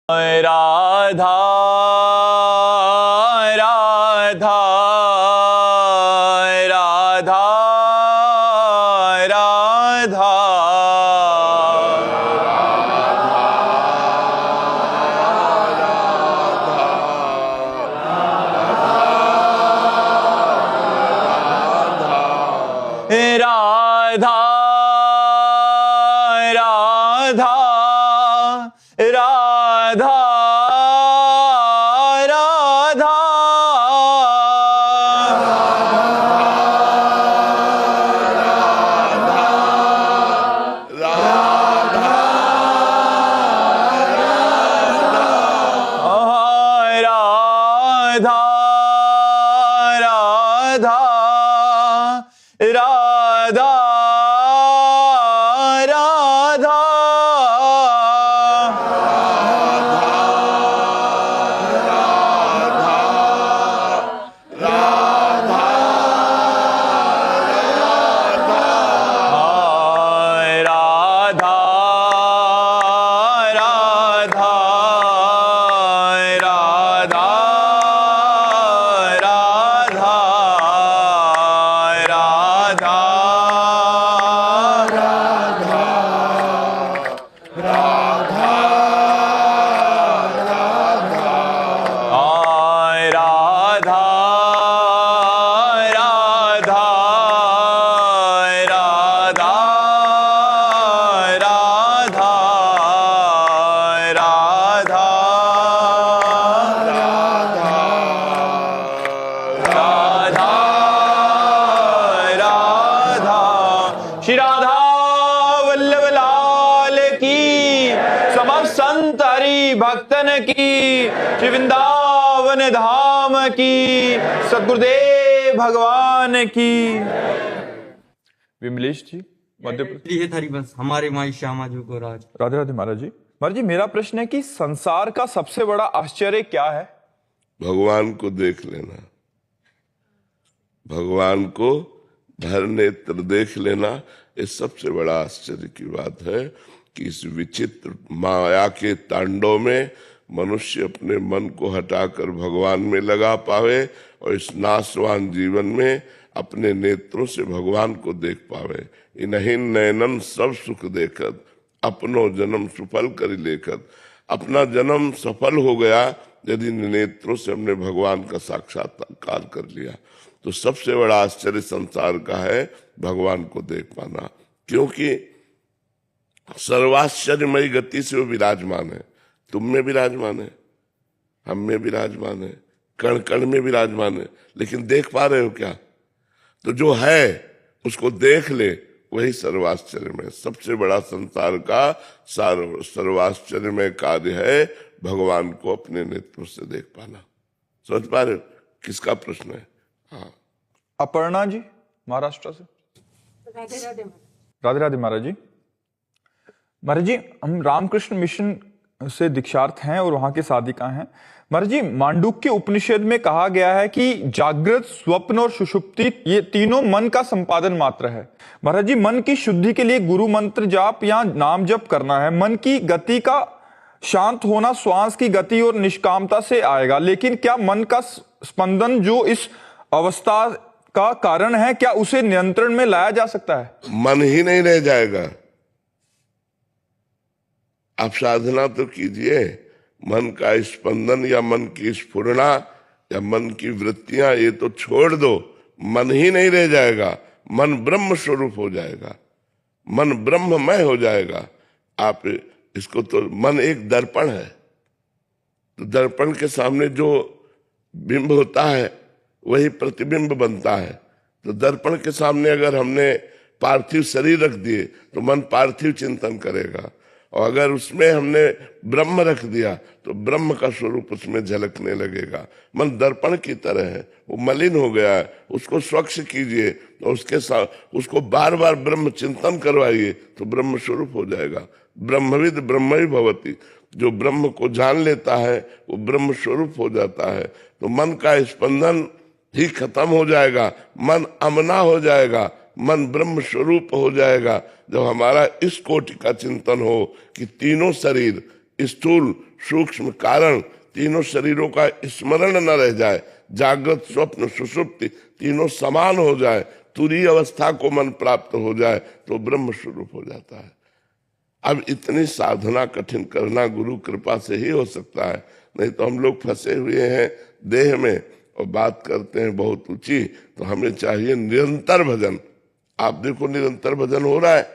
राधा राधा राधा राधा राधा राधा राधा राधा राधा राधा राधा राधा श्री राधा वल्लभ लाल की, समस्त संत हरि भक्तन की, श्री वृंदावन धाम की, सद्गुरुदेव भगवान की। विमलेश जी मध्य प्रदेश हरिवंश हमारे माई श्यामा जी को राज। राधे राधे महाराज जी। महाराज जी मेरा प्रश्न है कि संसार का सबसे बड़ा आश्चर्य क्या है? भगवान को देख लेना, भगवान को भर नेत्र देख लेना। ये सबसे बड़ा आश्चर्य की बात है कि इस विचित्र माया के तांडव में मनुष्य अपने मन को हटाकर भगवान में लगा पावे और इस नाशवान जीवन में अपने नेत्रों से भगवान को देख पावे। इन्हीं नयनन सब सुख देखत अपनो जन्म सफल कर लेकर। अपना जन्म सफल हो गया यदि नेत्रों से हमने भगवान का साक्षात्कार कर लिया। तो सबसे बड़ा आश्चर्य संसार का है भगवान को देख पाना, क्योंकि सर्वाश्चर्यमयी गति से वो विराजमान है। तुम में विराजमान है, हम में विराजमान है, कण कण में विराजमान है, लेकिन देख पा रहे हो क्या? तो जो है उसको देख ले, वही सर्वाश्चर्यमय। सबसे बड़ा संसार का सर्वाश्चर्यमय कार्य है भगवान को अपने नेत्रों से देख पाना। समझ पा रहे हो किसका प्रश्न है? हाँ, अपर्णा जी महाराष्ट्र से। राधे राधे राधे राधे महाराज जी। महाराज जी हम रामकृष्ण मिशन से दीक्षार्थ हैं और वहां के साधिका हैं। महाराज जी मांडुक्य उपनिषद में कहा गया है कि जागृत, स्वप्न और सुषुप्ति ये तीनों मन का संपादन मात्र है। महाराज जी मन की शुद्धि के लिए गुरु मंत्र जाप या नाम जप करना है। मन की गति का शांत होना श्वास की गति और निष्कामता से आएगा, लेकिन क्या मन का स्पंदन जो इस अवस्था का कारण है, क्या उसे नियंत्रण में लाया जा सकता है? मन ही नहीं रह जाएगा। आप साधना तो कीजिए, मन का स्पंदन या मन की स्फुरना या मन की वृत्तियां ये तो छोड़ दो, मन ही नहीं रह जाएगा। मन ब्रह्म स्वरूप हो जाएगा, मन ब्रह्ममय हो जाएगा। आप इसको तो मन एक दर्पण है, तो दर्पण के सामने जो बिंब होता है वही प्रतिबिंब बनता है। तो दर्पण के सामने अगर हमने पार्थिव शरीर रख दिए तो मन पार्थिव चिंतन करेगा, और अगर उसमें हमने ब्रह्म रख दिया तो ब्रह्म का स्वरूप उसमें झलकने लगेगा। मन दर्पण की तरह है, वो मलिन हो गया है, उसको स्वच्छ कीजिए और उसके साथ उसको बार बार ब्रह्म चिंतन करवाइए तो ब्रह्म स्वरूप हो जाएगा। ब्रह्मविद ब्रह्मई भवति, जो ब्रह्म को जान लेता है वो ब्रह्म स्वरूप हो जाता है। तो मन का स्पंदन ही खत्म हो जाएगा, मन अमना हो जाएगा, मन ब्रह्म स्वरूप हो जाएगा। जब हमारा इस कोटि का चिंतन हो कि तीनों शरीर स्थूल सूक्ष्म कारण तीनों शरीरों का स्मरण न रह जाए, जागृत स्वप्न सुषुप्ति तीनों समान हो जाए, तुरीय अवस्था को मन प्राप्त हो जाए तो ब्रह्म स्वरूप हो जाता है। अब इतनी साधना कठिन करना गुरु कृपा से ही हो सकता है, नहीं तो हम लोग फंसे हुए हैं देह में और बात करते हैं बहुत ऊंची। तो हमें चाहिए निरंतर भजन। आप देखो निरंतर भजन हो रहा है,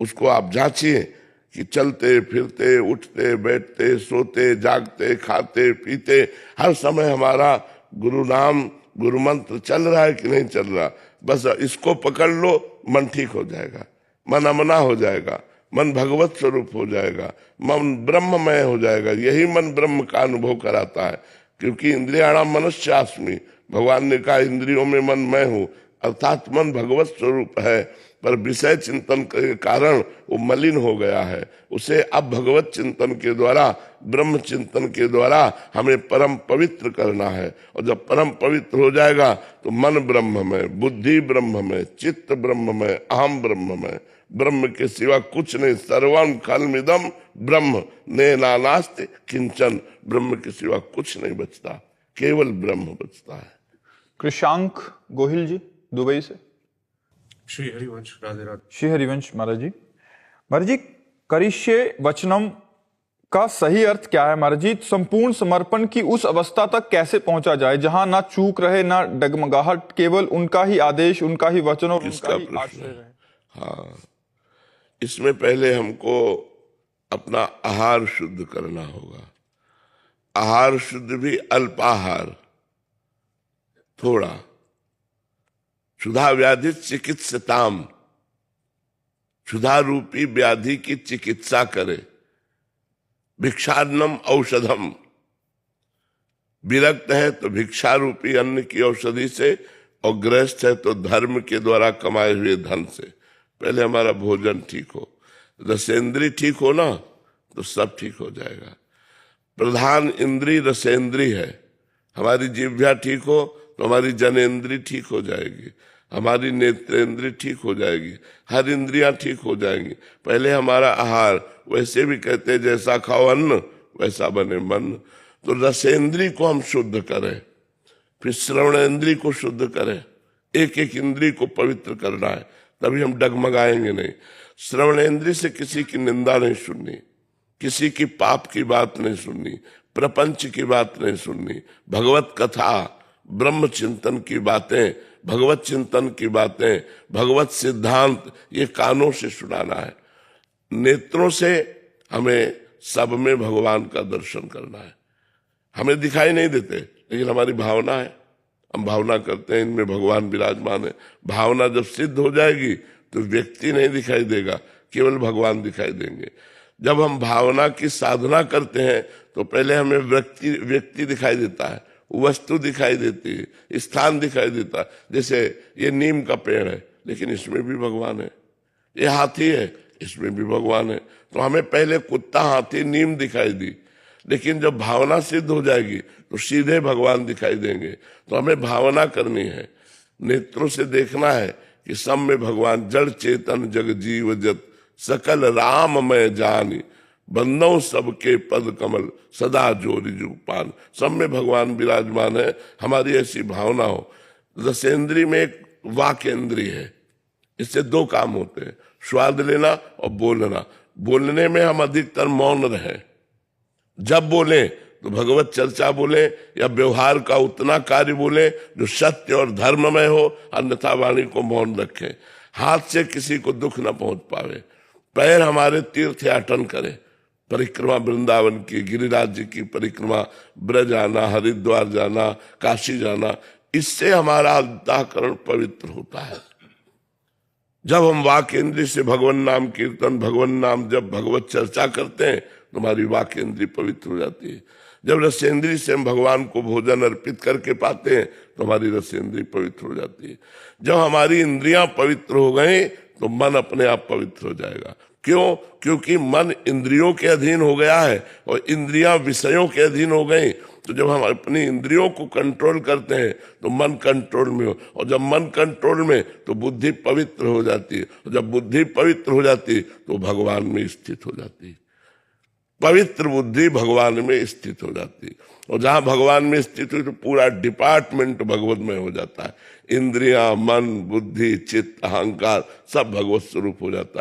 उसको आप जांचिए कि चलते फिरते उठते बैठते सोते जागते खाते पीते हर समय हमारा गुरु नाम गुरु मंत्र चल रहा है कि नहीं चल रहा। बस इसको पकड़ लो, मन ठीक हो जाएगा, मन अमना हो जाएगा, मन भगवत स्वरूप हो जाएगा, मन ब्रह्ममय हो जाएगा। यही मन ब्रह्म का अनुभव कराता है, क्योंकि इंद्रियाणाम मनश्चास्मि, भगवान ने कहा इंद्रियों में मन मैं हूं, अर्थात मन भगवत स्वरूप है, पर विषय चिंतन के कारण वो मलिन हो गया है। उसे अब भगवत चिंतन के द्वारा ब्रह्म चिंतन के द्वारा हमें परम पवित्र करना है। और जब परम पवित्र हो जाएगा तो मन ब्रह्ममय, बुद्धि ब्रह्ममय, चित्त ब्रह्ममय, अहम ब्रह्ममय, ब्रह्म के सिवा कुछ नहीं। सर्वं खल्मिदं ब्रह्म ने नास्ति किंचन, ब्रह्म के सिवा कुछ नहीं बचता, केवल ब्रह्म बचता है। कृषांक गोहिल जी दुबई से। श्री हरिवंश, राधे राधे। श्री हरिवंश महाराज जी। महाराज जी, करिष्ये वचनम का सही अर्थ क्या है महाराज जी? संपूर्ण समर्पण की उस अवस्था तक कैसे पहुंचा जाए जहां ना चूक रहे ना डगमगाहट, केवल उनका ही आदेश, उनका ही वचन और उनका ही आश्रय रहे। हाँ, इसमें पहले हमको अपना आहार शुद्ध करना होगा। आहार शुद्ध भी अल्पाहार, थोड़ा। क्षुधा व्याधि चिकित्सताम, क्षुधा रूपी व्याधि की चिकित्सा करे। भिक्षान्नम औषधम, विरक्त है तो भिक्षा रूपी अन्न की औषधि से, और गृहस्थ है तो धर्म के द्वारा कमाए हुए धन से। पहले हमारा भोजन ठीक हो, रसेंद्री ठीक हो ना तो सब ठीक हो जाएगा। प्रधान इंद्री रसेंद्री है। हमारी जिह्वा ठीक हो तो हमारी जनेंद्री ठीक हो जाएगी, हमारी नेत्रेंद्री ठीक हो जाएगी, हर इंद्रियां ठीक हो जाएंगी। पहले हमारा आहार, वैसे भी कहते जैसा खाओ अन्न वैसा बने मन। तो रसेंद्री को हम शुद्ध करें, फिर श्रवणेंद्री को शुद्ध करें। एक एक इंद्री को पवित्र करना है, तभी हम डगमगाएंगे नहीं। श्रवणेंद्री से किसी की निंदा नहीं सुननी, किसी की पाप की बात नहीं सुननी, प्रपंच की बात नहीं सुननी। भगवत कथा, ब्रह्म चिंतन की बातें, भगवत चिंतन की बातें, भगवत सिद्धांत, ये कानों से सुनाना है। नेत्रों से हमें सब में भगवान का दर्शन करना है। हमें दिखाई नहीं देते, लेकिन हमारी भावना है, हम भावना करते हैं इनमें भगवान विराजमान है। भावना जब सिद्ध हो जाएगी तो व्यक्ति नहीं दिखाई देगा, केवल भगवान दिखाई देंगे। जब हम भावना की साधना करते हैं तो पहले हमें व्यक्ति दिखाई देता है, वस्तु दिखाई देती है, स्थान दिखाई देता है। जैसे ये नीम का पेड़ है, लेकिन इसमें भी भगवान है। ये हाथी है, इसमें भी भगवान है। तो हमें पहले कुत्ता, हाथी, नीम दिखाई दी, लेकिन जब भावना सिद्ध हो जाएगी तो सीधे भगवान दिखाई देंगे। तो हमें भावना करनी है, नेत्रों से देखना है कि सब में भगवान। जड़ चेतन जग जीव जत सकल राम मैं जानी, बंदों सबके पद कमल सदा जोरी जुपान। सब में भगवान विराजमान है, हमारी ऐसी भावना हो। रसेंद्री में एक वाकेंद्री है, इससे दो काम होते हैं, स्वाद लेना और बोलना। बोलने में हम अधिकतर मौन रहे, जब बोले तो भगवत चर्चा बोले या व्यवहार का उतना कार्य बोले जो सत्य और धर्म में हो, अन्यथा वाणी को मौन रखें। हाथ से किसी को दुख न पहुंच पावे। पैर हमारे तीर्थ याटन करे, परिक्रमा वृंदावन की, गिरिराज जी की परिक्रमा, ब्रज आना, हरिद्वार जाना, काशी जाना, इससे हमारा अंतःकरण पवित्र होता है। जब हम वाक इंद्री से भगवान नाम कीर्तन, भगवान नाम जब भगवत चर्चा करते हैं तो हमारी वाक इंद्री पवित्र हो जाती है। जब रसेंद्री से हम भगवान को भोजन अर्पित करके पाते हैं तो हमारी रसेंद्री पवित्र हो जाती है। जब हमारी इंद्रियां पवित्र हो गई तो मन अपने आप पवित्र हो जाएगा। क्यों? क्योंकि मन इंद्रियों के अधीन हो गया है और इंद्रियां विषयों के अधीन हो गई। तो जब हम अपनी इंद्रियों को कंट्रोल करते हैं तो मन कंट्रोल में हो, और जब मन कंट्रोल में तो बुद्धि पवित्र हो जाती है, और जब बुद्धि पवित्र हो जाती है तो भगवान में स्थित हो जाती है। पवित्र बुद्धि भगवान में स्थित हो जाती है। और जहां भगवान में स्थित हुई तो पूरा डिपार्टमेंट भगवत में हो जाता है। इंद्रियां, मन, बुद्धि, चित्त, अहंकार सब भगवत स्वरूप हो जाता है।